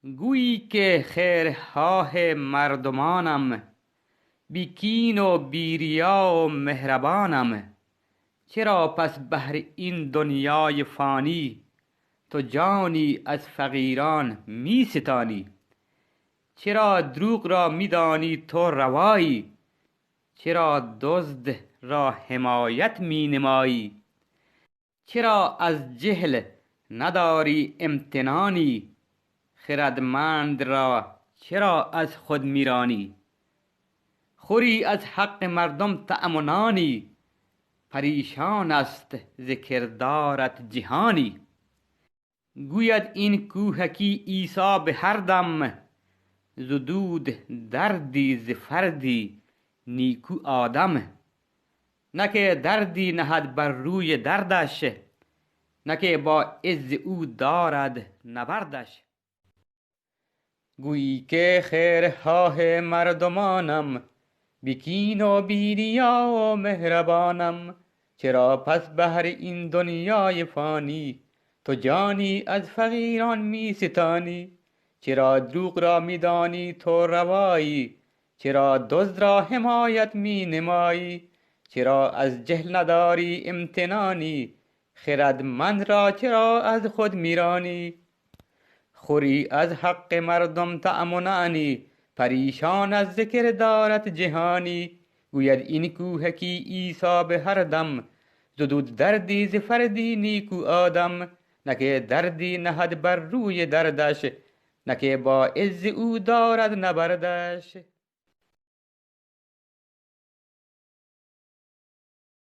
گویی که خیرخواه مردمانم، بی کین و بی ریا و مهربانم. چرا پس بهر این دنیای فانی، تو جانی از فقیران می ستانی؟ چرا دروغ را می دانی تو روایی، چرا دزد را حمایت می نمایی؟ چرا از جهل نداری امتنانی، خردمند را چرا از خود میرانی؟ خوری از حق مردم طعم و نانی، پریشان است ز کردارت جهانی. گوید این کوهکی عیسی به هر دم، زدود دردی ز فردی نیکو آدم. نه که دردی نهد بر روی دردش، نه که با عز او دارد نبردش. گویی که خیرخواه مردمانم، بی کین و بی ریا و مهربانم. چرا پس بهر این دنیای فانی، تو جانی از فقیران می ستانی؟ چرا دروغ را می دانی تو روایی، چرا دزد را حمایت می نمایی؟ چرا از جهل نداری امتنانی، خردمند را چرا از خود میرانی؟ خوری از حق مردم طعم و نانی، پریشان از ذکر دارت جهانی. گوید این کوهکی عیسی به هر دم، زدود دردی ز فردی نیکو آدم. نه که دردی نهد بر روی دردش، نه که با عز او دارد نبردش.